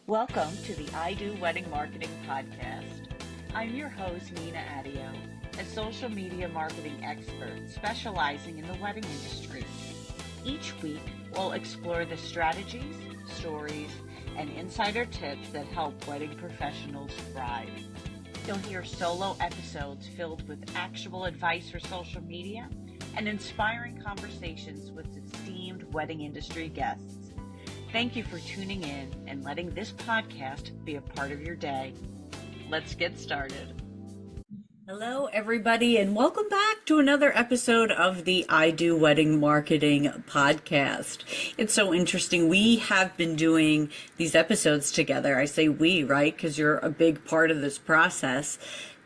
Welcome to the I Do Wedding Marketing Podcast. I'm your host, Nina Adio, a social media marketing expert specializing in the wedding industry. Each week, we'll explore the strategies, stories, and insider tips that help wedding professionals thrive. You'll hear solo episodes filled with actual advice for social media and inspiring conversations with esteemed wedding industry guests. Thank you for tuning in and letting this podcast be a part of your day. Let's get started. Hello, everybody, and welcome back to another episode of the I Do Wedding Marketing Podcast. It's so interesting. We have been doing these episodes together. I say we, right? Because you're a big part of this process.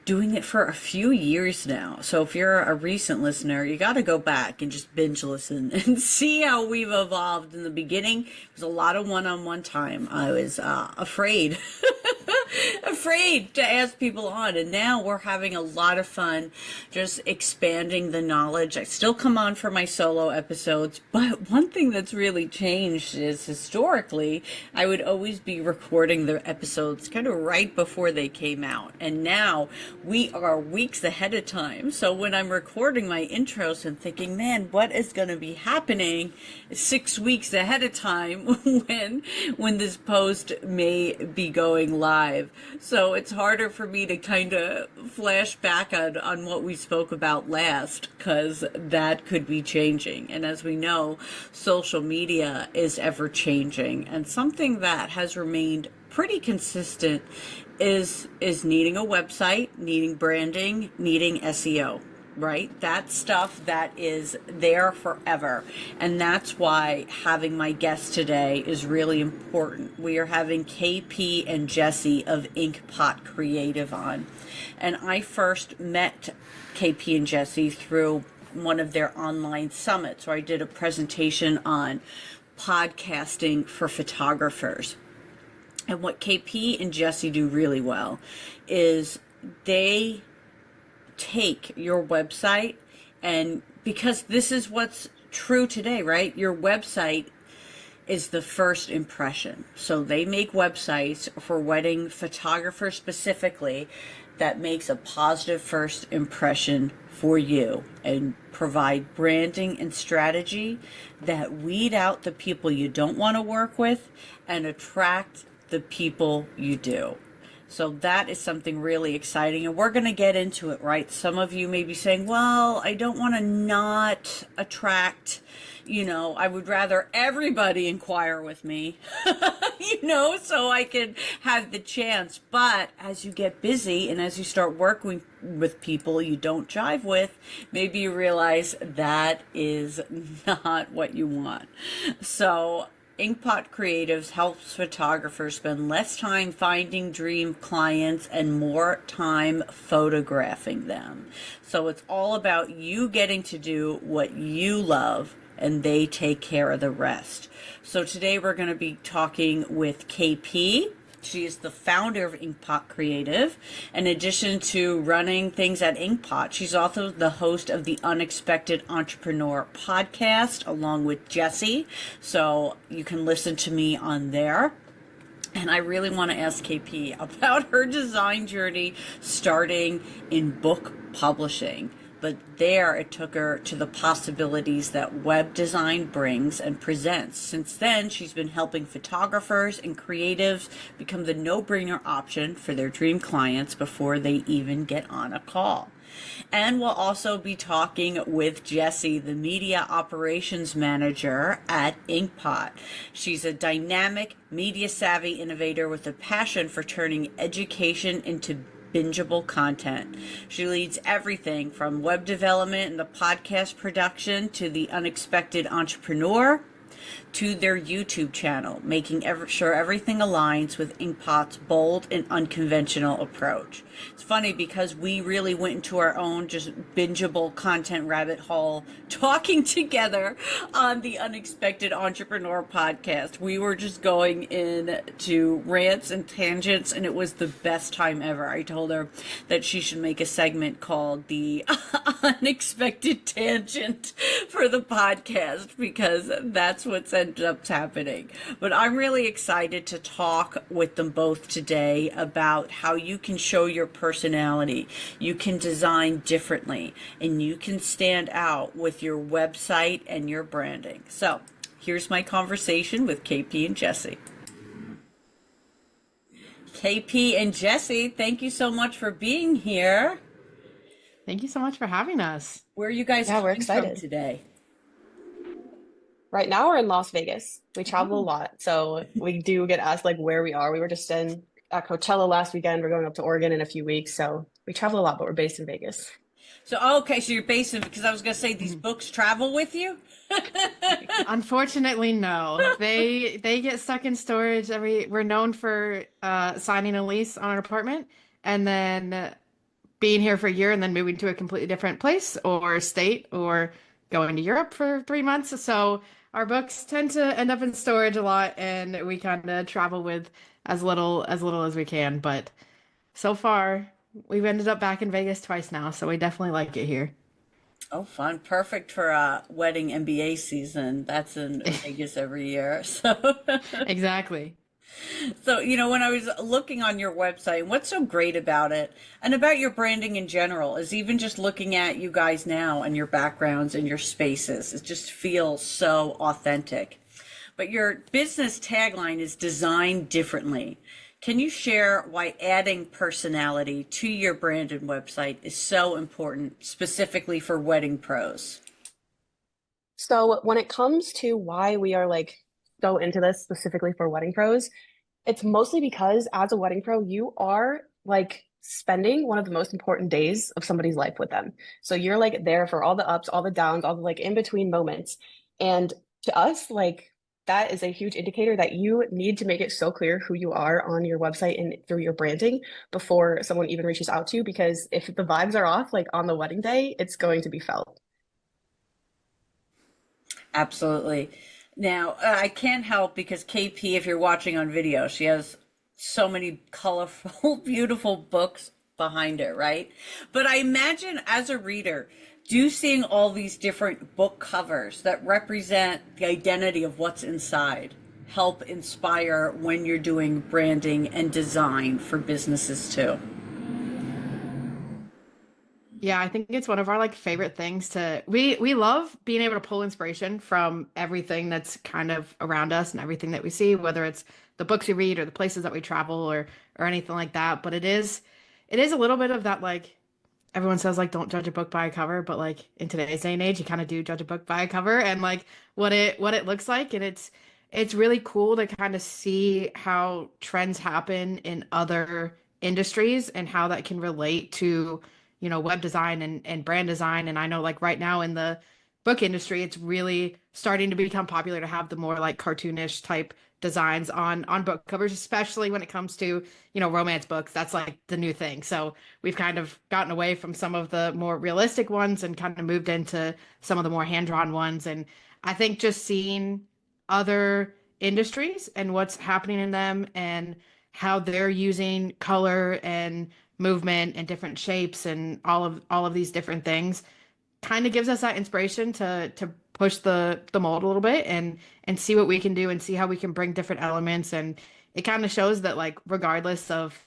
Doing it for a few years now. So if you're a recent listener, you got to go back and just binge listen and see how we've evolved. In the beginning, it was a lot of one-on-one time. I was afraid to ask people on, and now we're having a lot of fun just expanding the knowledge. I still come on for my solo episodes, but one thing that's really changed is historically I would always be recording the episodes kind of right before they came out, and now we are weeks ahead of time. So when I'm recording my intros and thinking, man, what is going to be happening 6 weeks ahead of time when this post may be going live. So it's harder for me to kind of flash back on what we spoke about last, because that could be changing. And as we know, social media is ever changing. And something that has remained pretty consistent is needing a website, needing branding, needing SEO, right? That stuff that is there forever. And that's why having my guest today is really important. We are having KP and Jesse of Inkpot Creative on. And I first met KP and Jesse through one of their online summits where I did a presentation on podcasting for photographers. And what KP and Jesse do really well is they take your website, and because this is what's true today, right? Your website is the first impression. So they make websites for wedding photographers specifically that makes a positive first impression for you and provide branding and strategy that weed out the people you don't want to work with and attract the people you do. So that is something really exciting, and we're going to get into it, right? Some of you may be saying, well, I don't want to not attract, I would rather everybody inquire with me, so I can have the chance. But as you get busy and as you start working with people you don't jive with, maybe you realize that is not what you want. So Inkpot Creatives helps photographers spend less time finding dream clients and more time photographing them. So it's all about you getting to do what you love, and they take care of the rest. So today we're going to be talking with KP. She is the founder of Inkpot Creative. In addition to running things at Inkpot, she's also the host of the Unexpected Entrepreneur podcast, along with Jesse. So you can listen to me on there. And I really want to ask KP about her design journey starting in book publishing. But there it took her to the possibilities that web design brings and presents. Since then, she's been helping photographers and creatives become the no-brainer option for their dream clients before they even get on a call. And we'll also be talking with Jessie, the media operations manager at Inkpot. She's a dynamic, media-savvy innovator with a passion for turning education into bingeable content. She leads everything from web development and the podcast production to the Unexpected Entrepreneur to their YouTube channel, making sure everything aligns with Inkpot's bold and unconventional approach. It's funny because we really went into our own just bingeable content rabbit hole talking together on the Unexpected Entrepreneur podcast. We were just going into rants and tangents, and it was the best time ever. I told her that she should make a segment called the Unexpected Tangent for the podcast, because that's what what's ended up happening. But I'm really excited to talk with them both today about how you can show your personality, you can design differently, and you can stand out with your website and your branding. So here's my conversation with KP and Jesse. KP and Jesse, thank you so much for being here. Thank you so much for having us. Where are you guys Yeah, we're coming from excited. today? Right now we're in Las Vegas. We travel a lot, so we do get asked like where we are. We were just in at Coachella last weekend. We're going up to Oregon in a few weeks, so we travel a lot, but we're based in Vegas. So, okay, so you're based in, because I was going to say these Mhm. books travel with you? Unfortunately, no. They get stuck in storage we're known for signing a lease on an apartment and then being here for a year and then moving to a completely different place or state or going to Europe for 3 months. So our books tend to end up in storage a lot and we kind of travel with as little as we can. But so far, we've ended up back in Vegas twice now, so we definitely like it here. Oh, fun. Perfect for wedding MBA season. That's in Vegas every year. Exactly. When I was looking on your website, what's so great about it and about your branding in general is even just looking at you guys now and your backgrounds and your spaces, it just feels so authentic. But your business tagline is designed differently. Can you share why adding personality to your brand and website is so important, specifically for wedding pros? So when it comes to why we are like so into this specifically for wedding pros, it's mostly because as a wedding pro, you are like spending one of the most important days of somebody's life with them. So you're like there for all the ups, all the downs, all the like in between moments. And to us, like that is a huge indicator that you need to make it so clear who you are on your website and through your branding before someone even reaches out to you. Because if the vibes are off, like on the wedding day, it's going to be felt. Absolutely. Now, I can't help because KP, if you're watching on video, she has so many colorful, beautiful books behind her, right? But I imagine as a reader, do seeing all these different book covers that represent the identity of what's inside help inspire when you're doing branding and design for businesses too? Yeah, I think it's one of our like favorite things to we love being able to pull inspiration from everything that's kind of around us and everything that we see, whether it's the books we read or the places that we travel or anything like that. But it is a little bit of that like everyone says like don't judge a book by a cover, but like in today's day and age, you kind of do judge a book by a cover and like what it looks like. And it's really cool to kind of see how trends happen in other industries and how that can relate to, web design and brand design. And I know like right now in the book industry, it's really starting to become popular to have the more like cartoonish type designs on book covers, especially when it comes to, romance books. That's like the new thing. So we've kind of gotten away from some of the more realistic ones and kind of moved into some of the more hand-drawn ones. And I think just seeing other industries and what's happening in them and how they're using color and movement and different shapes and all of these different things kind of gives us that inspiration to push the mold a little bit and see what we can do and see how we can bring different elements. And it kind of shows that like regardless of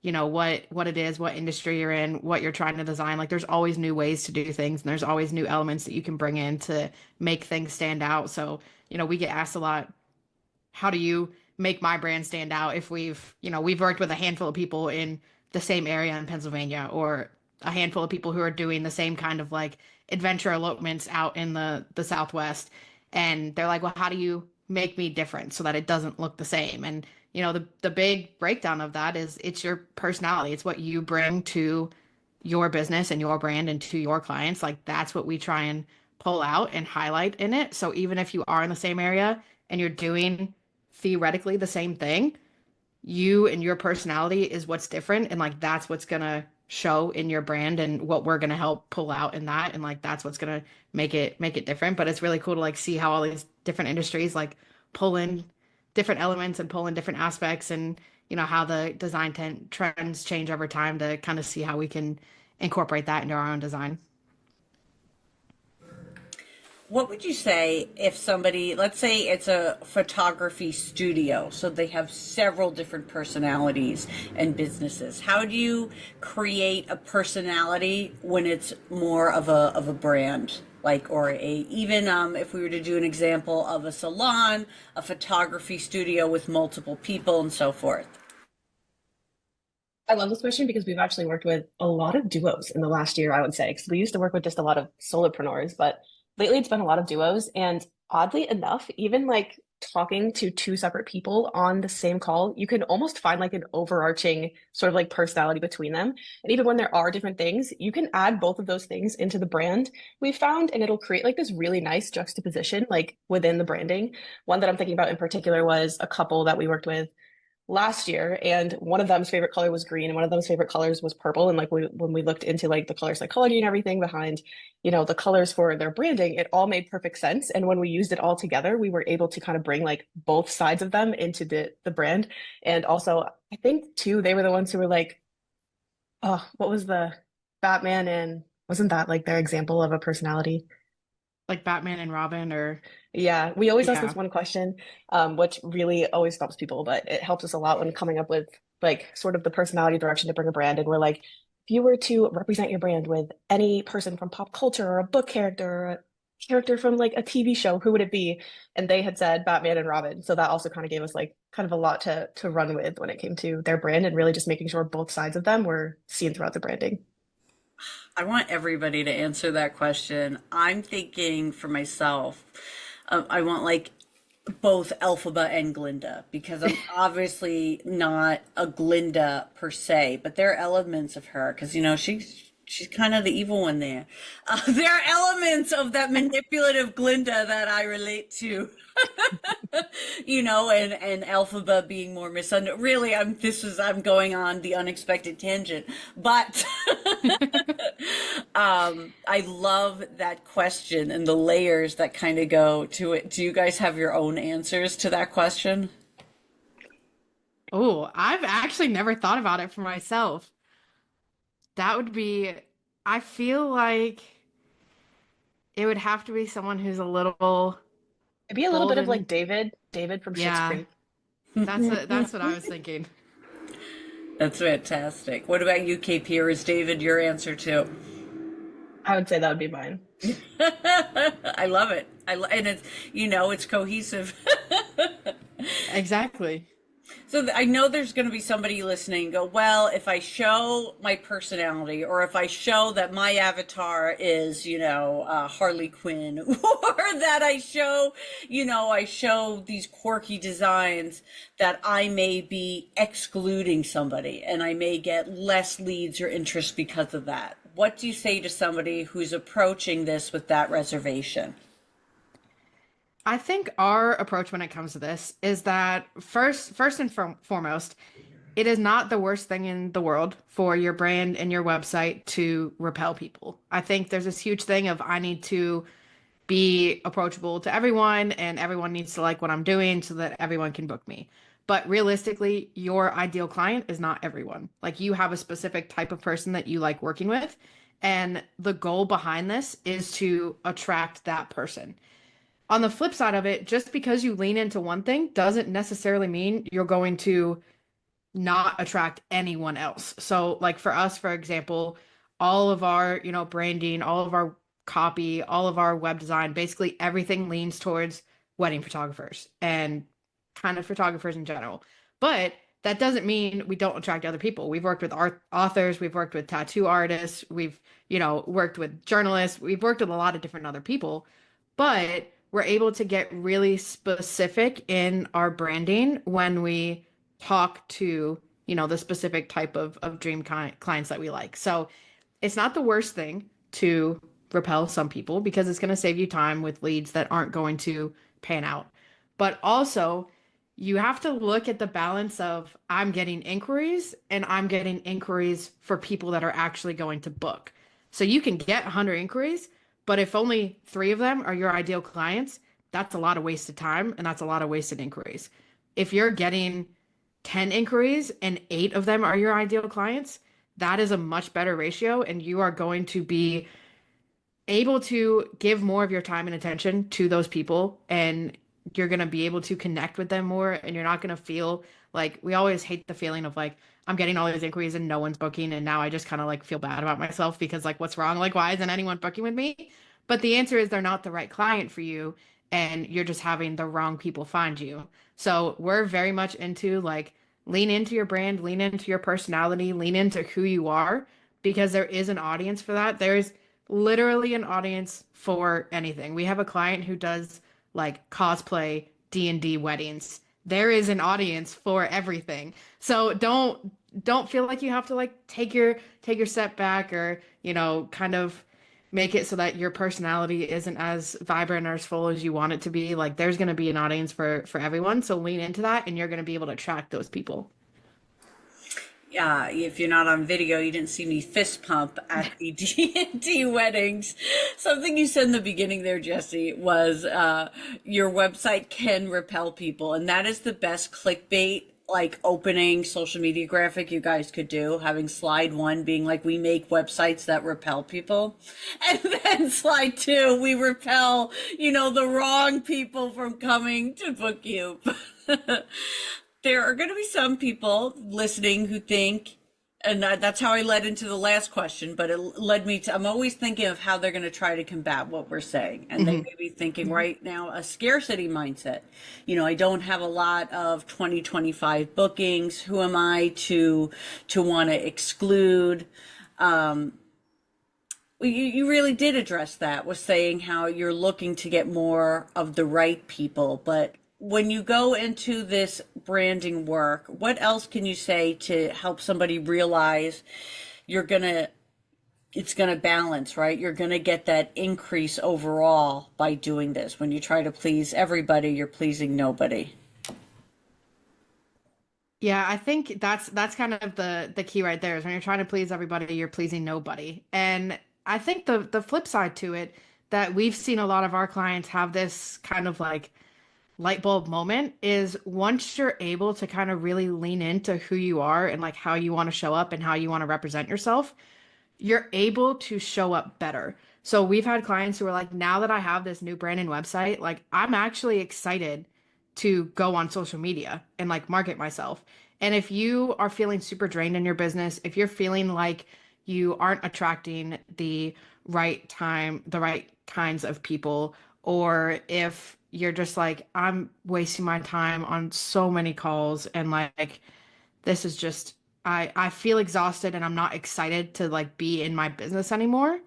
what it is, what industry you're in, what you're trying to design, like there's always new ways to do things and there's always new elements that you can bring in to make things stand out. So we get asked a lot, how do you make my brand stand out if we've worked with a handful of people in the same area in Pennsylvania or a handful of people who are doing the same kind of like adventure elopements out in the Southwest, and they're like, well, how do you make me different so that it doesn't look the same? And the big breakdown of that is it's your personality. It's what you bring to your business and your brand and to your clients. Like that's what we try and pull out and highlight in it. So even if you are in the same area and you're doing theoretically the same thing, you and your personality is what's different. And like that's what's gonna show in your brand and what we're gonna help pull out in that. And like that's what's gonna make it different. But it's really cool to like see how all these different industries like pull in different elements and pull in different aspects and how the trends change over time to kind of see how we can incorporate that into our own design. What would you say if somebody, let's say it's a photography studio, so they have several different personalities and businesses. How do you create a personality when it's more of a brand? Like, or a, even if we were to do an example of a salon, a photography studio with multiple people and so forth. I love this question because we've actually worked with a lot of duos in the last year, I would say, because we used to work with just a lot of solopreneurs, but lately it's been a lot of duos. And oddly enough, even like talking to two separate people on the same call, you can almost find like an overarching sort of like personality between them. And even when there are different things, you can add both of those things into the brand we've found, and it'll create like this really nice juxtaposition like within the branding. One that I'm thinking about in particular was a couple that we worked with last year, and one of them's favorite color was green and one of them's favorite colors was purple. And like when we looked into like the color psychology and everything behind, the colors for their branding, it all made perfect sense. And when we used it all together, we were able to kind of bring like both sides of them into the brand. And also I think too, they were the ones who were like, oh, what was the Batman, and wasn't that like their example of a personality? Like Batman and Robin, or Yeah, we always ask yeah. this one question, which really always stops people, but it helps us a lot when coming up with like sort of the personality direction to bring a brand. And we're like, if you were to represent your brand with any person from pop culture or a book character or a character from like a TV show, who would it be? And they had said Batman and Robin. So that also kind of gave us like kind of a lot to run with when it came to their brand and really just making sure both sides of them were seen throughout the branding. I want everybody to answer that question. I'm thinking for myself, I want like both Elphaba and Glinda because I'm obviously not a Glinda per se, but there are elements of her because she's kind of the evil one there. There are elements of that manipulative Glinda that I relate to. And Elphaba being more misunderstood. Really, I'm going on the unexpected tangent, but I love that question and the layers that kind of go to it. Do you guys have your own answers to that question? Oh, I've actually never thought about it for myself. That would be, I feel like it would have to be someone who's a little Maybe a little bit bold of and like David from Schitt's yeah, Creek. that's what I was thinking. That's fantastic. What about you, KP, or is David your answer too? I would say that would be mine. I love it. And it's cohesive. Exactly. So I know there's going to be somebody listening and go, well, if I show my personality or if I show that my avatar is, Harley Quinn or that I show these quirky designs that I may be excluding somebody and I may get less leads or interest because of that. What do you say to somebody who's approaching this with that reservation? I think our approach when it comes to this is that first and foremost, it is not the worst thing in the world for your brand and your website to repel people. I think there's this huge thing of I need to be approachable to everyone and everyone needs to like what I'm doing so that everyone can book me. But realistically, your ideal client is not everyone. Like you have a specific type of person that you like working with. And the goal behind this is to attract that person. On the flip side of it, just because you lean into one thing doesn't necessarily mean you're going to not attract anyone else. So, like for us, for example, all of our, branding, all of our copy, all of our web design, basically everything leans towards wedding photographers and kind of photographers in general. But that doesn't mean we don't attract other people. We've worked with art authors, we've worked with tattoo artists, we've, worked with journalists, we've worked with a lot of different other people, but we're able to get really specific in our branding when we talk to the specific type of dream clients that we like. So it's not the worst thing to repel some people because it's going to save you time with leads that aren't going to pan out. But also, you have to look at the balance of I'm getting inquiries and I'm getting inquiries for people that are actually going to book. So you can get 100 inquiries, but if only 3 of them are your ideal clients, that's a lot of wasted time and that's a lot of wasted inquiries. If you're getting 10 inquiries and 8 of them are your ideal clients, that is a much better ratio and you are going to be able to give more of your time and attention to those people, and you're going to be able to connect with them more, and you're not going to feel like, we always hate the feeling of like, I'm getting all these inquiries and no one's booking, and now I just kind of like feel bad about myself because like, what's wrong? Like, why isn't anyone booking with me? But the answer is they're not the right client for you, and you're just having the wrong people find you. So we're very much into like, lean into your brand, lean into your personality, lean into who you are, because there is an audience for that. There's literally an audience for anything. We have a client who does like cosplay D&D weddings. There is an audience for everything. So don't feel like you have to like take your step back, or, kind of make it so that your personality isn't as vibrant or as full as you want it to be. Like, there's going to be an audience for everyone. So lean into that, and you're going to be able to attract those people. Yeah, if you're not on video, you didn't see me fist pump at the D&D weddings. Something you said in the beginning there, Jesse, was your website can repel people. And that is the best clickbait, like opening social media graphic you guys could do, having slide 1 being like, we make websites that repel people. And then slide 2, we repel, the wrong people from coming to book you. There are going to be some people listening who think, and that's how I led into the last question, but it led me to, I'm always thinking of how they're going to try to combat what we're saying. And they may be thinking right now a scarcity mindset. I don't have a lot of 2025 bookings. Who am I to want to exclude? You really did address that, was saying how you're looking to get more of the right people. But when you go into this branding work, what else can you say to help somebody realize it's gonna balance, right? You're gonna get that increase overall by doing this. When you try to please everybody, you're pleasing nobody. Yeah, I think that's kind of the key right there, is when you're trying to please everybody, you're pleasing nobody. And I think the flip side to it, that we've seen a lot of our clients have this kind of like light bulb moment, is once you're able to kind of really lean into who you are and like how you want to show up and how you want to represent yourself, you're able to show up better. So we've had clients who are like, now that I have this new brand and website, like I'm actually excited to go on social media and like market myself. And if you are feeling super drained in your business, if you're feeling like you aren't attracting the right kinds of people, or if you're just like, I'm wasting my time on so many calls, and like, this is just, I feel exhausted and I'm not excited to like be in my business anymore.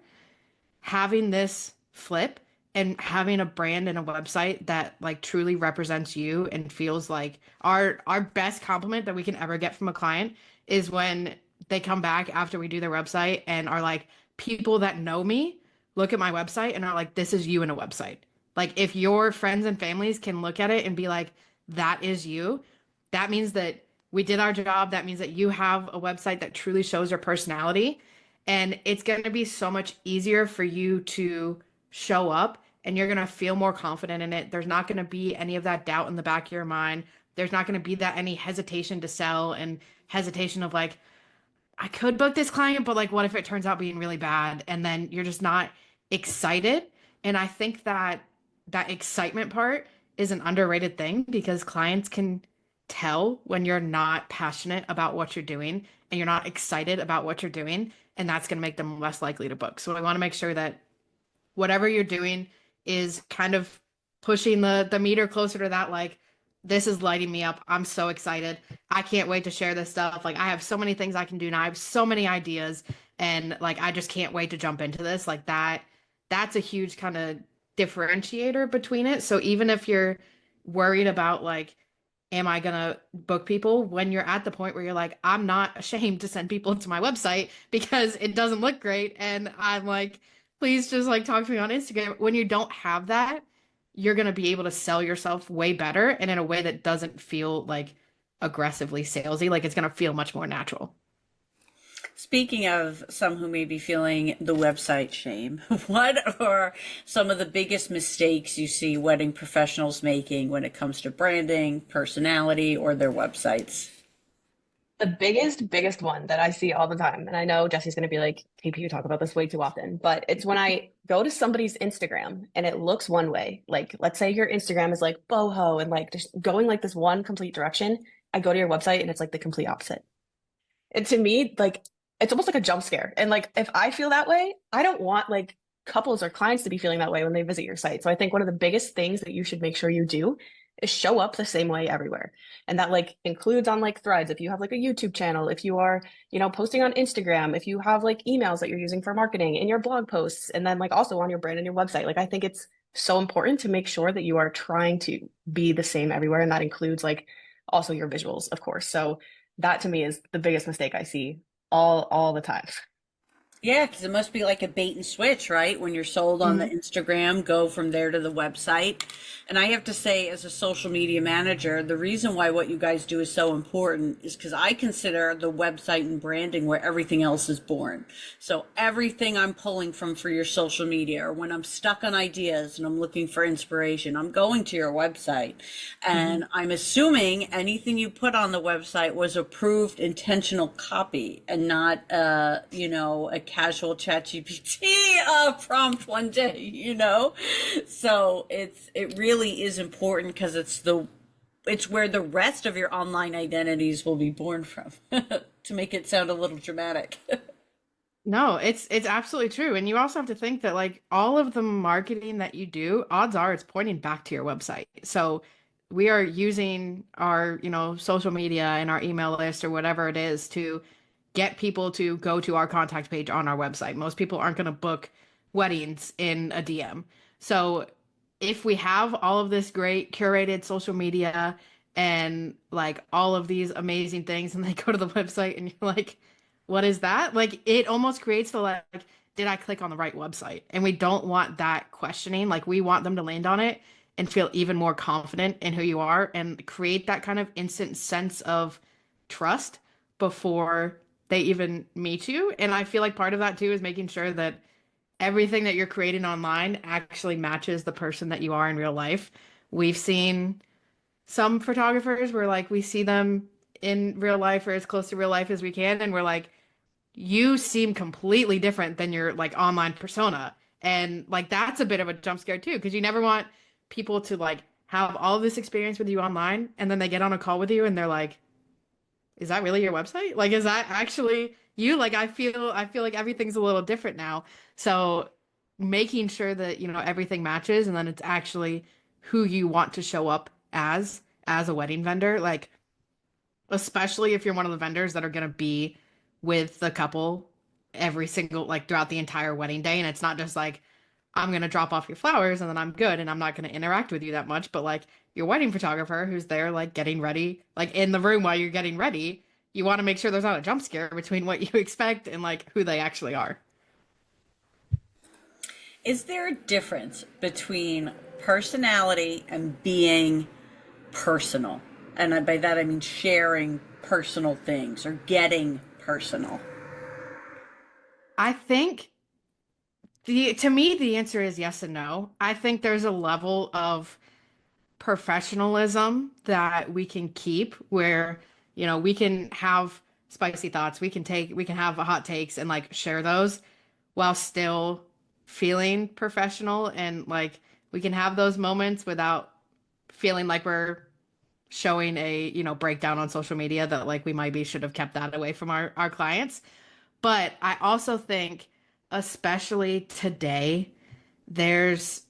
Having this flip and having a brand and a website that like truly represents you and feels like, our best compliment that we can ever get from a client is when they come back after we do their website and are like, people that know me look at my website and are like, this is you in a website. Like, if your friends and families can look at it and be like, that is you, that means that we did our job. That means that you have a website that truly shows your personality. And it's going to be so much easier for you to show up, and you're going to feel more confident in it. There's not going to be any of that doubt in the back of your mind. There's not going to be that any hesitation to sell, and hesitation of like, I could book this client, but like, what if it turns out being really bad? And then you're just not excited. And I think that excitement part is an underrated thing, because clients can tell when you're not passionate about what you're doing and you're not excited about what you're doing, and that's going to make them less likely to book. So I want to make sure that whatever you're doing is kind of pushing the meter closer to that, like, this is lighting me up. I'm so excited. I can't wait to share this stuff. Like, I have so many things I can do now. I have so many ideas, and like, I just can't wait to jump into this. Like, that's a huge kind of differentiator between it. So even if you're worried about like, am I gonna book people, when you're at the point where you're like, I'm not ashamed to send people to my website because it doesn't look great, and I'm like, please just like talk to me on Instagram. When you don't have that, you're gonna be able to sell yourself way better, and in a way that doesn't feel like aggressively salesy. Like, it's gonna feel much more natural. Speaking of some who may be feeling the website shame, what are some of the biggest mistakes you see wedding professionals making when it comes to branding, personality, or their websites? The biggest one that I see all the time, and I know Jesse's going to be like, KP, you talk about this way too often, but it's when I go to somebody's Instagram and it looks one way. Like, let's say your Instagram is like boho and like just going like this one complete direction. I go to your website and it's like the complete opposite. And to me, like, it's almost like a jump scare. And like, if I feel that way, I don't want like couples or clients to be feeling that way when they visit your site. So I think one of the biggest things that you should make sure you do is show up the same way everywhere. And that like includes on like threads. If you have like a YouTube channel, if you are, posting on Instagram, if you have like emails that you're using for marketing in your blog posts, and then like also on your brand and your website. Like, I think it's so important to make sure that you are trying to be the same everywhere. And that includes like also your visuals, of course. So that to me is the biggest mistake I see all the time. Yeah, because it must be like a bait and switch, right? When you're sold on the Mhm. Instagram, go from there to the website. And I have to say, as a social media manager, the reason why what you guys do is so important is because I consider the website and branding where everything else is born. So everything I'm pulling from for your social media, or when I'm stuck on ideas and I'm looking for inspiration, I'm going to your website. Mhm. And I'm assuming anything you put on the website was approved intentional copy and not, a casual chat GPT prompt one day, So it really is important because it's where the rest of your online identities will be born from, to make it sound a little dramatic. No, it's absolutely true. And you also have to think that like all of the marketing that you do, odds are it's pointing back to your website. So we are using our, social media and our email list or whatever it is to get people to go to our contact page on our website. Most people aren't going to book weddings in a DM. So if we have all of this great curated social media and like all of these amazing things and they go to the website and you're like, what is that? Like it almost creates the like, did I click on the right website? And we don't want that questioning. Like we want them to land on it and feel even more confident in who you are and create that kind of instant sense of trust before they even meet you. And I feel like part of that too is making sure that everything that you're creating online actually matches the person that you are in real life. We've seen some photographers where like we see them in real life or as close to real life as we can, and we're like, you seem completely different than your like online persona. And like that's a bit of a jump scare too, because you never want people to like have all of this experience with you online and then they get on a call with you and they're like, is that really your website? Like, is that actually you? Like, I feel like everything's a little different now. So making sure that, everything matches and then it's actually who you want to show up as a wedding vendor. Like, especially if you're one of the vendors that are going to be with the couple every single, like throughout the entire wedding day. And it's not just like, I'm going to drop off your flowers and then I'm good and I'm not going to interact with you that much. But like your wedding photographer who's there, like getting ready, like in the room while you're getting ready, you want to make sure there's not a jump scare between what you expect and like who they actually are. Is there a difference between personality and being personal? And by that I mean sharing personal things or getting personal. I think to me, the answer is yes and no. I think there's a level of professionalism that we can keep where, we can have spicy thoughts, we can have hot takes and like share those while still feeling professional and like we can have those moments without feeling like we're showing a, breakdown on social media that like we maybe should have kept that away from our clients. But I also think especially today there's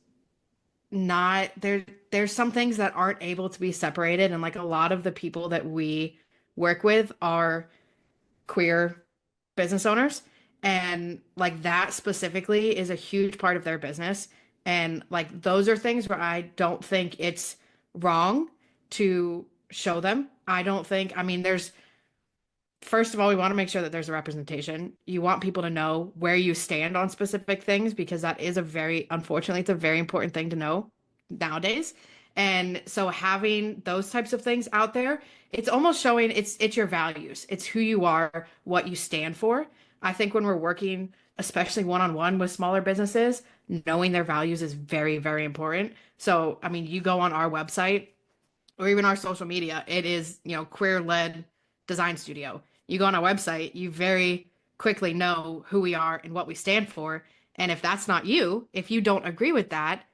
not there's some things that aren't able to be separated, and like a lot of the people that we work with are queer business owners, and like that specifically is a huge part of their business. And like those are things where I don't think it's wrong to show them. I don't think, I mean, there's, first of all, we want to make sure that there's a representation. You want people to know where you stand on specific things because that is unfortunately, it's a very important thing to know nowadays. And so having those types of things out there, it's almost showing it's your values. It's who you are, what you stand for. I think when we're working, especially one-on-one with smaller businesses, knowing their values is very, very important. So, I mean, you go on our website or even our social media, it is, queer led design studio. You go on our website, you very quickly know who we are and what we stand for. And if that's not you, if you don't agree with that,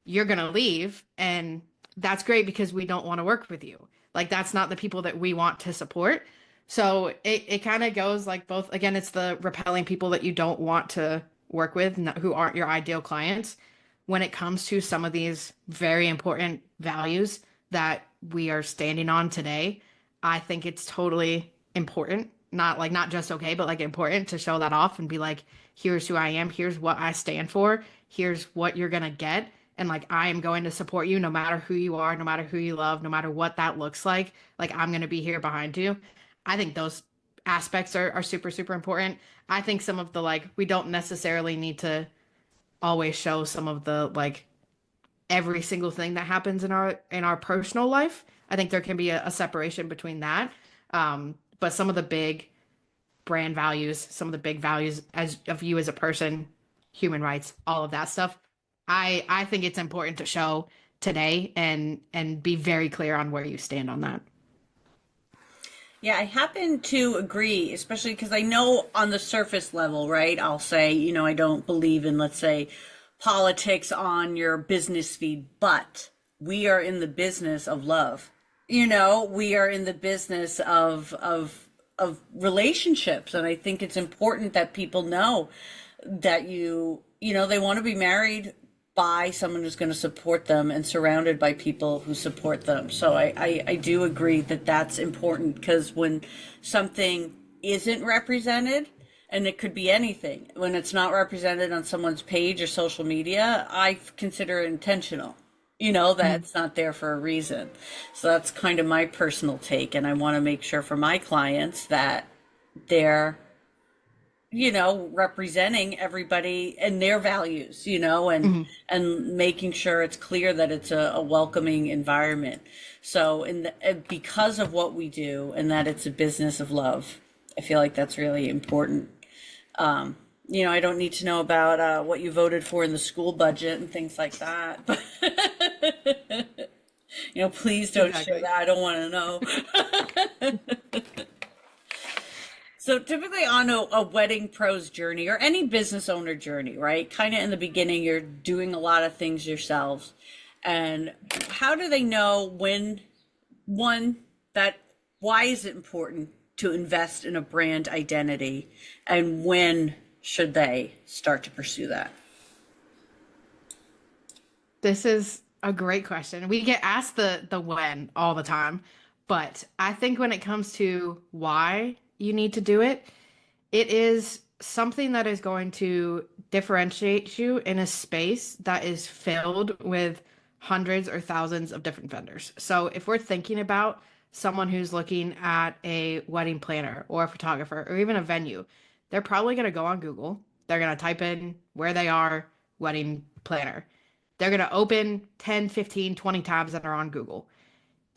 you're going to leave. And that's great because we don't want to work with you. Like, that's not the people that we want to support. So it kind of goes like both. Again, it's the repelling people that you don't want to work with, who aren't your ideal clients. When it comes to some of these very important values that we are standing on today, I think it's totally important, not just okay, but like important to show that off and be like, here's who I am, here's what I stand for, here's what you're gonna get, and like I am going to support you no matter who you are, no matter who you love, no matter what that looks like. Like, I'm gonna be here behind you. I think those aspects are super, super important. I think some of the, like, we don't necessarily need to always show some of the, like, every single thing that happens in our personal life. I think there can be a separation between that. But some of the big brand values, some of the big values of you as a person, human rights, all of that stuff, I think it's important to show today and be very clear on where you stand on that. Yeah, I happen to agree, especially because I know on the surface level, right? I'll say, I don't believe in, let's say, politics on your business feed, but we are in the business of love. We are in the business of relationships, and I think it's important that people know that they want to be married by someone who's going to support them and surrounded by people who support them. So I do agree that that's important, because when something isn't represented, and it could be anything, when it's not represented on someone's page or social media, I consider it intentional, that it's not there for a reason. So that's kind of my personal take. And I want to make sure for my clients that they're representing everybody and their values, and making sure it's clear that it's a welcoming environment. So because of what we do and that it's a business of love, I feel like that's really important. I don't need to know about what you voted for in the school budget and things like that. But please don't share that. I don't want to know. So typically on a wedding pro's journey, or any business owner journey, right? Kind of in the beginning, you're doing a lot of things yourselves. And how do they know why is it important to invest in a brand identity, and when should they start to pursue that? This is a great question. We get asked the when all the time, but I think when it comes to why you need to do it, it is something that is going to differentiate you in a space that is filled with hundreds or thousands of different vendors. So if we're thinking about someone who's looking at a wedding planner or a photographer or even a venue, they're probably going to go on Google. They're going to type in where they are, wedding planner. They're going to open 10, 15, 20 tabs that are on Google.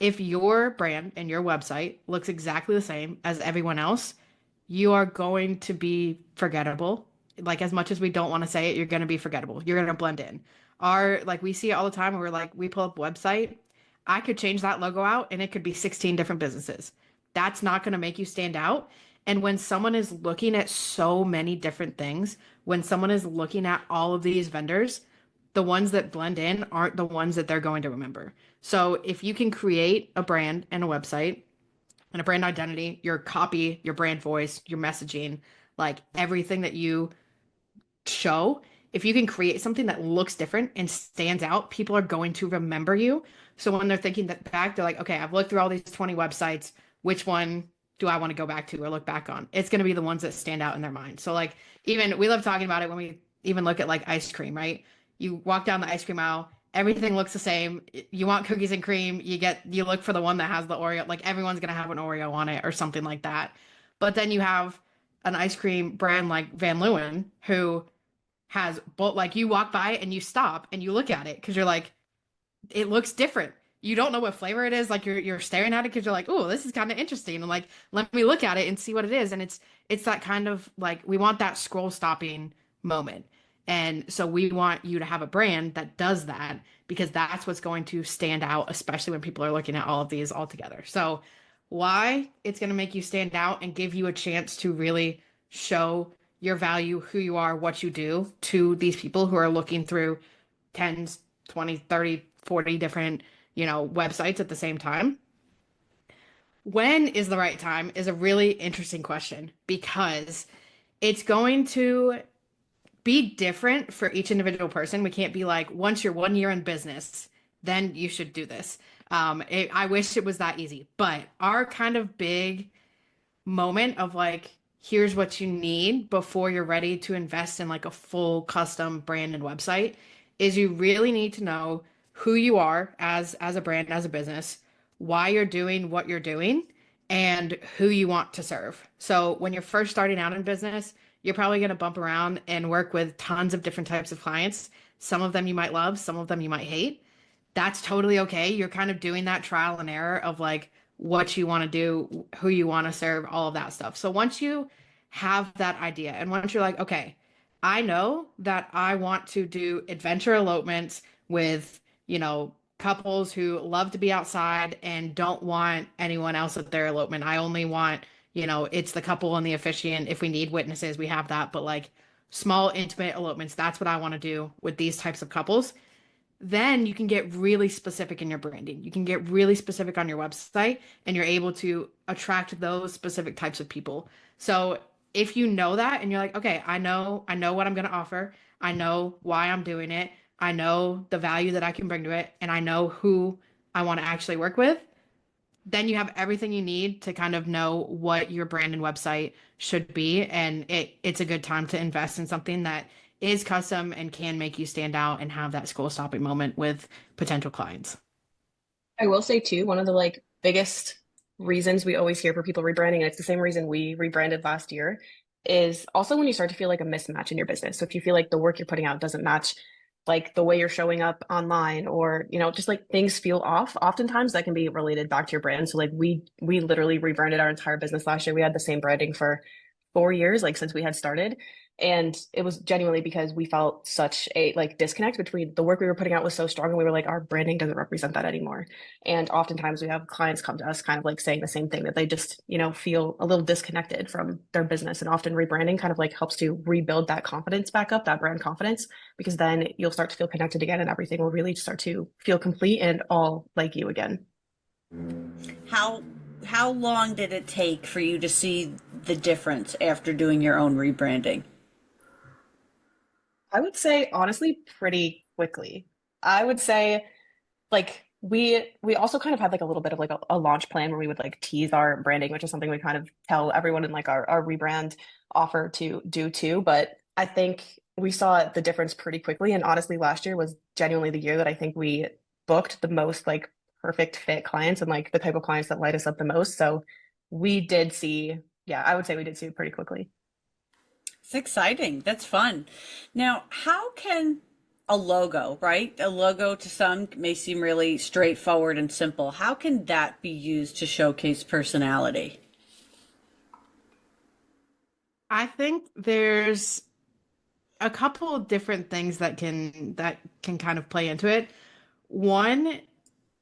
If your brand and your website looks exactly the same as everyone else, you are going to be forgettable. Like, as much as we don't want to say it, you're going to be forgettable. You're going to blend in. We see it all the time where we pull up a website. I could change that logo out and it could be 16 different businesses. That's not going to make you stand out. And when someone is looking at so many different things, when someone is looking at all of these vendors, the ones that blend in aren't the ones that they're going to remember. So if you can create a brand and a website and a brand identity, your copy, your brand voice, your messaging, like everything that you show, if you can create something that looks different and stands out, people are going to remember you. So when they're thinking that back, they're like, okay, I've looked through all these 20 websites. Which one do I want to go back to or look back on? It's going to be the ones that stand out in their mind. So like, even we love talking about it when we even look at like ice cream, right? You walk down the ice cream aisle, everything looks the same. You want cookies and cream, you look for the one that has the Oreo, like everyone's going to have an Oreo on it or something like that. But then you have an ice cream brand like Van Leeuwen who has both, like, you walk by and you stop and you look at it because you're like, it looks different. You don't know what flavor it is. Like you're staring at it because you're like, oh, this is kind of interesting. And like, let me look at it and see what it is. And it's that kind of like, we want that scroll stopping moment. And so we want you to have a brand that does that, because that's what's going to stand out, especially when people are looking at all of these all together. So Why? It's going to make you stand out and give you a chance to really show your value, who you are, what you do to these people who are looking through 10, 20, 30, 40 different, websites at the same time. When is the right time is a really interesting question because it's going to be different for each individual person. We can't be like, once you're 1 year in business, then you should do this. I wish it was that easy, but our kind of big moment of like, here's what you need before you're ready to invest in like a full custom branded website is you really need to know who you are as a brand, as a business, why you're doing what you're doing, and who you want to serve. So when you're first starting out in business, you're probably going to bump around and work with tons of different types of clients. Some of them you might love, some of them you might hate. That's totally okay. You're kind of doing that trial and error of like what you want to do, who you want to serve, all of that stuff. So once you have that idea, and once you're like, okay, I know that I want to do adventure elopements with, couples who love to be outside and don't want anyone else at their elopement. I only want, it's the couple and the officiant. If we need witnesses, we have that. But like small, intimate elopements, that's what I want to do with these types of couples. Then you can get really specific in your branding. You can get really specific on your website and you're able to attract those specific types of people. So if you know that and you're like, okay, I know what I'm going to offer. I know why I'm doing it. I know the value that I can bring to it and I know who I want to actually work with, then you have everything you need to kind of know what your brand and website should be. And it's a good time to invest in something that is custom and can make you stand out and have that school stopping moment with potential clients. I will say too, one of the like biggest reasons we always hear for people rebranding, and it's the same reason we rebranded last year, is also when you start to feel like a mismatch in your business. So if you feel like the work you're putting out doesn't match like the way you're showing up online, or just like things feel off, oftentimes that can be related back to your brand. So like we literally rebranded our entire business last year. We had the same branding for 4 years, like since we had started. And it was genuinely because we felt such a like disconnect between the work we were putting out was so strong, and we were like, our branding doesn't represent that anymore. And oftentimes we have clients come to us kind of like saying the same thing, that they just, feel a little disconnected from their business. And often rebranding kind of like helps to rebuild that confidence back up, that brand confidence, because then you'll start to feel connected again and everything will really start to feel complete and all like you again. How how long did it take for you to see the difference after doing your own rebranding? I would say honestly pretty quickly. I would say like we also kind of had like a little bit of like a launch plan where we would like tease our branding, which is something we kind of tell everyone in like our rebrand offer to do too. But I think we saw the difference pretty quickly. And honestly, last year was genuinely the year that I think we booked the most like perfect fit clients and like the type of clients that light us up the most. So we did see, yeah, I would say we did see it pretty quickly. It's exciting. That's fun. Now, how can a logo, right? A logo to some may seem really straightforward and simple. How can that be used to showcase personality? I think there's a couple of different things that can kind of play into it. One,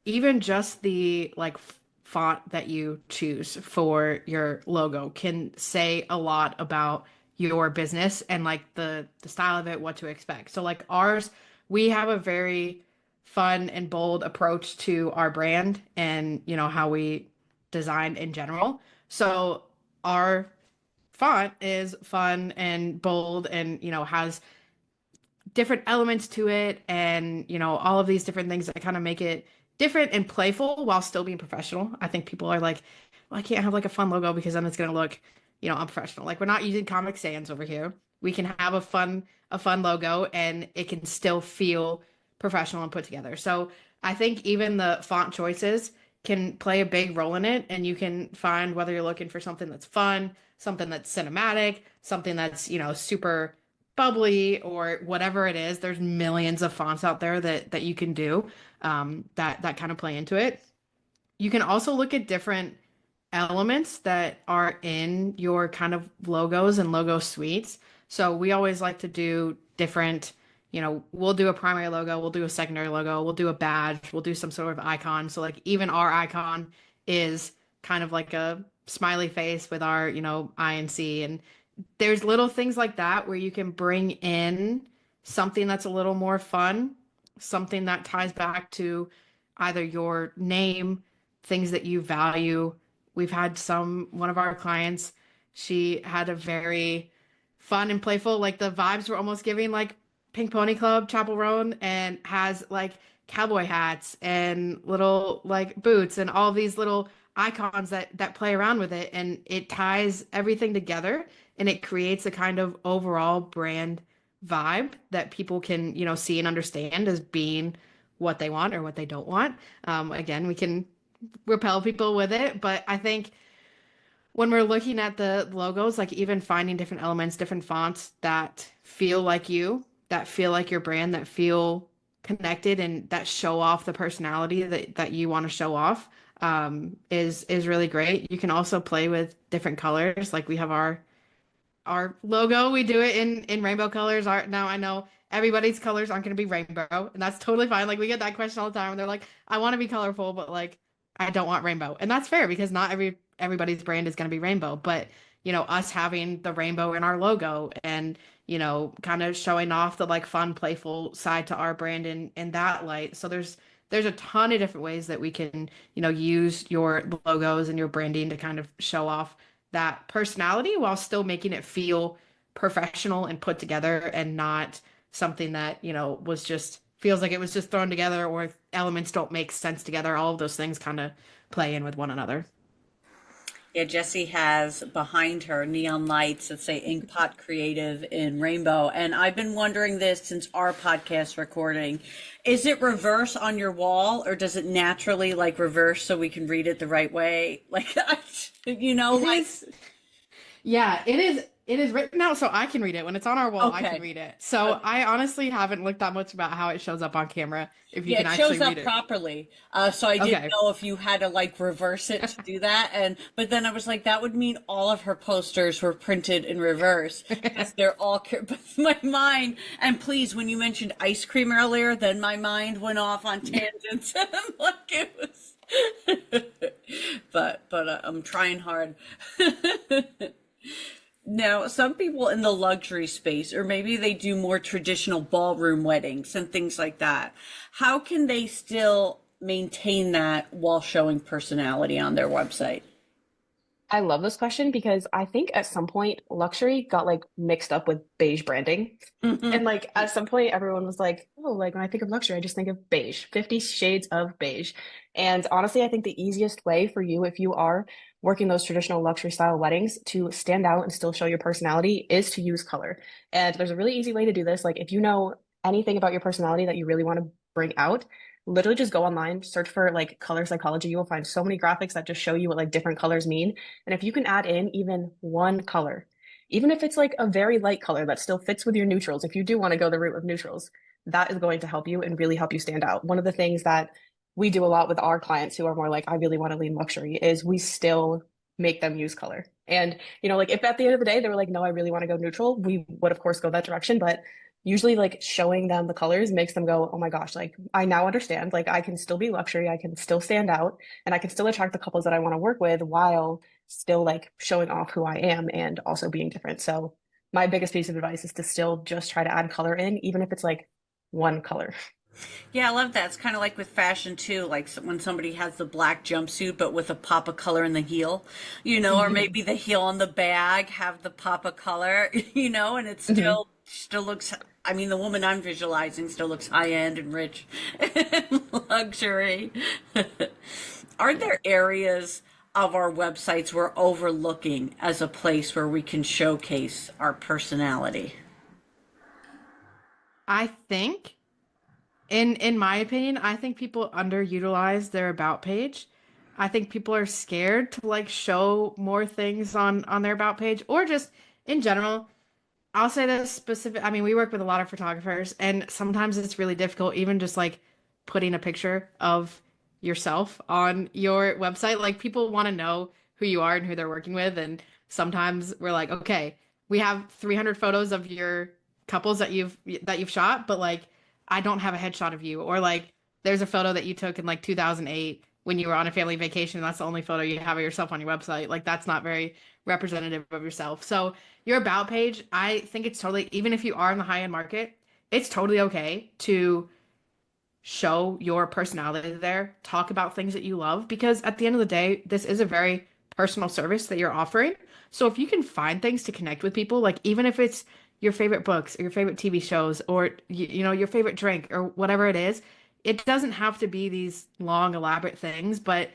even just the like font that you choose for your logo can say a lot about your business and like the style of it, what to expect. So like ours, we have a very fun and bold approach to our brand and how we design in general. So our font is fun and bold and has different elements to it and all of these different things that kind of make it different and playful while still being professional. I think people are like, well, I can't have like a fun logo because then it's going to look unprofessional. Like we're not using Comic Sans over here. We can have a fun logo and it can still feel professional and put together. So I think even the font choices can play a big role in it, and you can find whether you're looking for something that's fun, something that's cinematic, something that's super bubbly, or whatever it is. There's millions of fonts out there that you can do that kind of play into it. You can also look at different elements that are in your kind of logos and logo suites. So we always like to do different, we'll do a primary logo, we'll do a secondary logo, we'll do a badge, we'll do some sort of icon. So like even our icon is kind of like a smiley face with our, I and C. And there's little things like that where you can bring in something that's a little more fun, something that ties back to either your name, things that you value. We've had one of our clients, she had a very fun and playful, like the vibes were almost giving like Pink Pony Club, Chapel Roan, and has like cowboy hats and little like boots and all these little icons that play around with it, and it ties everything together and it creates a kind of overall brand vibe that people can, see and understand as being what they want or what they don't want. Again, we can repel people with it, but I think when we're looking at the logos, like even finding different elements, different fonts that feel like you, that feel like your brand, that feel connected and that show off the personality that you want to show off, is really great. You can also play with different colors. Like we have our logo, we do it in rainbow colors. Now I know everybody's colors aren't going to be rainbow, and that's totally fine. Like we get that question all the time, and they're like, "I want to be colorful, but like I don't want rainbow," and that's fair because not everybody's brand is going to be rainbow. But us having the rainbow in our logo and kind of showing off the like fun, playful side to our brand in that light. So there's a ton of different ways that we can use your logos and your branding to kind of show off that personality while still making it feel professional and put together and not something that, was just feels like it was just thrown together or elements don't make sense together. All of those things kind of play in with one another. Yeah, Jessie has behind her neon lights that say Inkpot Creative in rainbow. And I've been wondering this since our podcast recording. Is it reverse on your wall or does it naturally like reverse so we can read it the right way? Like, Yeah, it is. It is written out so I can read it. When it's on our wall, Okay. I can read it. So Okay. I honestly haven't looked that much about how it shows up on camera. If you Yeah, can it actually shows up read it. properly. So I didn't Okay. know if you had to like reverse it to do that. But then I was like, that would mean all of her posters were printed in reverse because they're all. But my mind, and please, when you mentioned ice cream earlier, then my mind went off on tangents. I'm like it was. but I'm trying hard. Now, some people in the luxury space, or maybe they do more traditional ballroom weddings and things like that, how can they still maintain that while showing personality on their website? I love this question because I think at some point luxury got like mixed up with beige branding. And like at some point everyone was like, oh, like when I think of luxury, I just think of beige, 50 shades of beige. And honestly, I think the easiest way for you, if you are working those traditional luxury style weddings, to stand out and still show your personality is to use color. And there's a really easy way to do this. Like if you know anything about your personality that you really want to bring out, literally just go online, search for like color psychology. You will find so many graphics that just show you what like different colors mean. And if you can add in even one color, even if it's like a very light color that still fits with your neutrals, if you do want to go the route of neutrals, that is going to help you and really help you stand out. One of the things that we do a lot with our clients who are more like, I really want to lean luxury, is we still make them use color. And, like if at the end of the day, they were like, no, I really want to go neutral, we would of course go that direction. But usually like showing them the colors makes them go, oh my gosh, like I now understand, like I can still be luxury, I can still stand out, and I can still attract the couples that I want to work with while still like showing off who I am and also being different. So my biggest piece of advice is to still just try to add color in, even if it's like one color. Yeah, I love that. It's kind of like with fashion too, like when somebody has the black jumpsuit but with a pop of color in the heel, or maybe the heel on the bag have the pop of color, and it still looks, I mean, the woman I'm visualizing still looks high end and rich and luxury. Are there areas of our websites we're overlooking as a place where we can showcase our personality? I think, in my opinion, I think people underutilize their about page. I think people are scared to like show more things on their about page or just in general. I'll say this specific. I mean, we work with a lot of photographers, and sometimes it's really difficult, even just like putting a picture of yourself on your website. Like people want to know who you are and who they're working with, and sometimes we're like, okay, we have 300 photos of your couples that you've shot, but like I don't have a headshot of you, or like there's a photo that you took in like 2008 when you were on a family vacation, that's the only photo you have of yourself on your website. Like that's not very representative of yourself. So your about page, I think it's totally, even if you are in the high end market, it's totally okay to show your personality there, talk about things that you love, because at the end of the day, this is a very personal service that you're offering. So if you can find things to connect with people, like even if it's your favorite books or your favorite TV shows or you know your favorite drink or whatever it is, it doesn't have to be these long elaborate things, but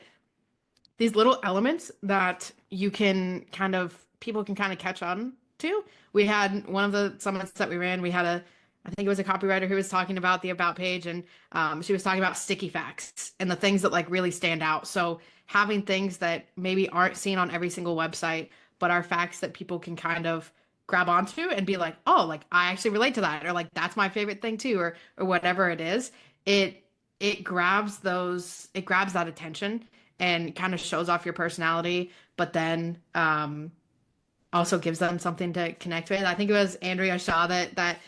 these little elements that you can kind of people can kind of catch on to. We had one of the summits that we ran, we had a I think it was a copywriter who was talking about the about page, and she was talking about sticky facts and the things that like really stand out. So having things that maybe aren't seen on every single website, but are facts that people can kind of grab onto and be like, oh, like I actually relate to that, or like that's my favorite thing too, or whatever it is. It grabs it grabs that attention and kind of shows off your personality, but then also gives them something to connect with. I think it was Andrea Shaw that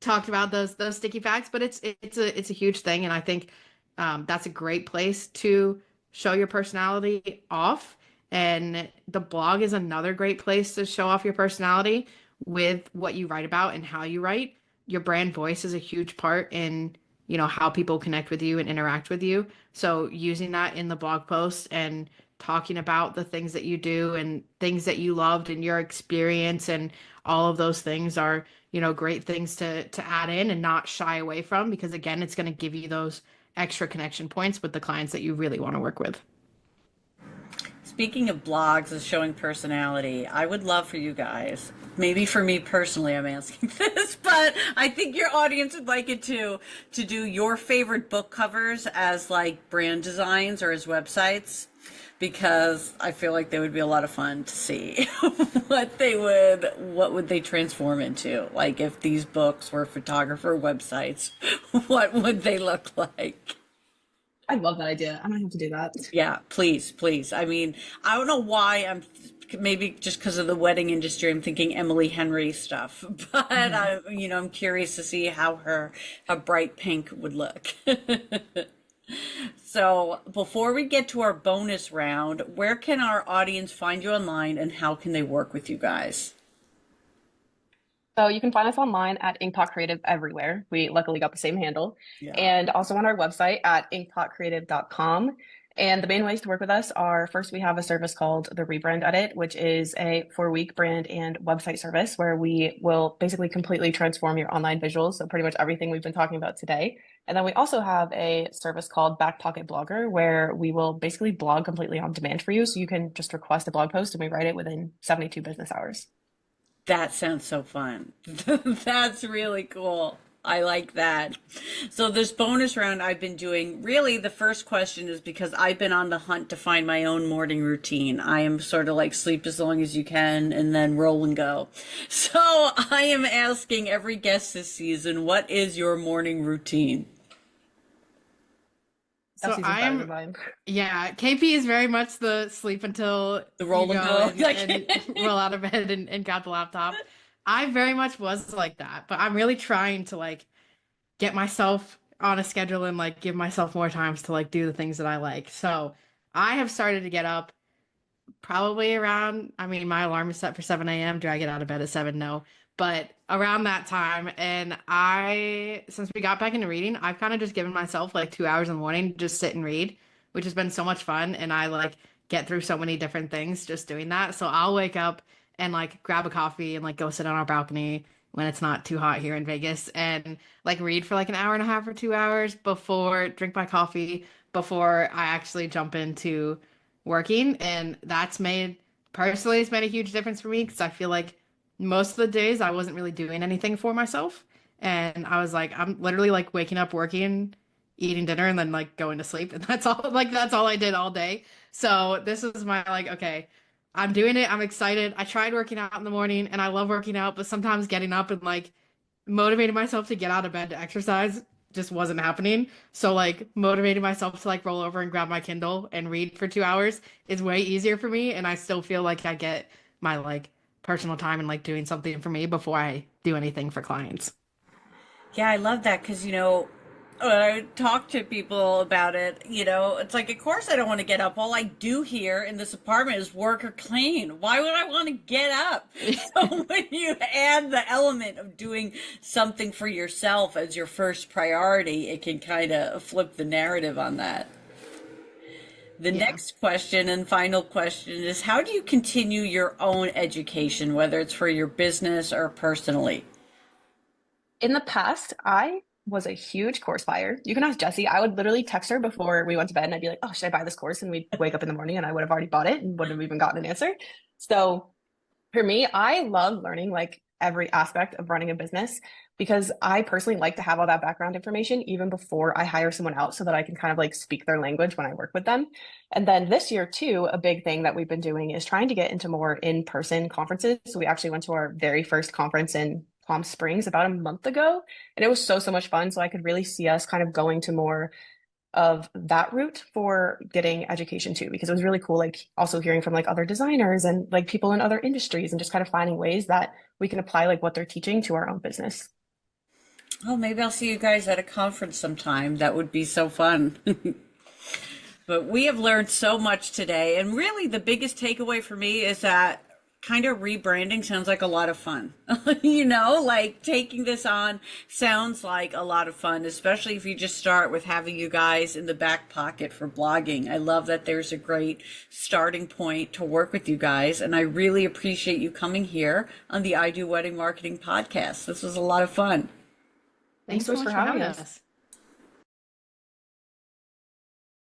talked about those sticky facts, but it's a huge thing, and I think that's a great place to show your personality off. And the blog is another great place to show off your personality with what you write about and how you write. Your brand voice is a huge part in, you know, how people connect with you and interact with you. So using that in the blog post and talking about the things that you do and things that you loved and your experience and all of those things are, you know, great things to add in and not shy away from, because again, it's going to give you those extra connection points with the clients that you really want to work with. Speaking of blogs as showing personality, I would love for you guys, maybe for me personally, I'm asking this, but I think your audience would like it too, to do your favorite book covers as like brand designs or as websites, because I feel like they would be a lot of fun to see what would they transform into? Like if these books were photographer websites, what would they look like? I love that idea. I might have to do that. Yeah, please, please. I mean, I don't know why maybe just because of the wedding industry, I'm thinking Emily Henry stuff, but I'm curious to see how bright pink would look. So before we get to our bonus round, where can our audience find you online and how can they work with you guys? So you can find us online at Inkpot Creative everywhere. We luckily got the same handle. Yeah. And also on our website at inkpotcreative.com. And the main ways to work with us are, first, we have a service called the Rebrand Edit, which is a 4-week brand and website service where we will basically completely transform your online visuals. So pretty much everything we've been talking about today. And then we also have a service called Back Pocket Blogger, where we will basically blog completely on demand for you. So you can just request a blog post and we write it within 72 business hours. That sounds so fun. That's really cool. I like that. So this bonus round I've been doing, really the first question is because I've been on the hunt to find my own morning routine. I am sort of like sleep as long as you can and then roll and go. So I am asking every guest this season, what is your morning routine? So KP is very much the sleep until the roll and go and roll out of bed and got the laptop. I very much was like that, but I'm really trying to like get myself on a schedule and like give myself more times to like do the things that I like. So I have started to get up probably around, I mean, my alarm is set for 7 a.m. Do I get out of bed at 7? No. But around that time, and since we got back into reading, I've kind of just given myself like 2 hours in the morning to just sit and read, which has been so much fun. And I like get through so many different things just doing that. So I'll wake up and like grab a coffee and like go sit on our balcony when it's not too hot here in Vegas and like read for like an hour and a half or 2 hours drink my coffee before I actually jump into working. And it's made a huge difference for me because I feel like most of the days I wasn't really doing anything for myself. And I was like, I'm literally like waking up, working, eating dinner, and then like going to sleep. And that's all I did all day. So this is my like, okay, I'm doing it. I'm excited. I tried working out in the morning and I love working out, but sometimes getting up and like motivating myself to get out of bed to exercise just wasn't happening. So like motivating myself to like roll over and grab my Kindle and read for 2 hours is way easier for me. And I still feel like I get my like personal time and like doing something for me before I do anything for clients. Yeah, I love that because, when I talk to people about it, it's like, of course I don't want to get up. All I do here in this apartment is work or clean. Why would I want to get up? So when you add the element of doing something for yourself as your first priority, it can kind of flip the narrative on that. The next question and final question is, how do you continue your own education, whether it's for your business or personally? In the past, I was a huge course buyer. You can ask Jessie. I would literally text her before we went to bed and I'd be like, oh, should I buy this course? And we'd wake up in the morning and I would have already bought it and wouldn't have even gotten an answer. So for me, I love learning like every aspect of running a business because I personally like to have all that background information even before I hire someone out so that I can kind of like speak their language when I work with them. And then this year too, a big thing that we've been doing is trying to get into more in-person conferences. So we actually went to our very first conference in Palm Springs about a month ago, and it was so much fun. So I could really see us kind of going to more of that route for getting education too, because it was really cool, like also hearing from like other designers and like people in other industries and just kind of finding ways that we can apply like what they're teaching to our own business. Oh, maybe I'll see you guys at a conference sometime. That would be so fun. But we have learned so much today. And really the biggest takeaway for me is that kind of rebranding sounds like a lot of fun. Like taking this on sounds like a lot of fun, especially if you just start with having you guys in the back pocket for blogging. I love that there's a great starting point to work with you guys. And I really appreciate you coming here on the I Do Wedding Marketing podcast. This was a lot of fun. Thanks so much for having us.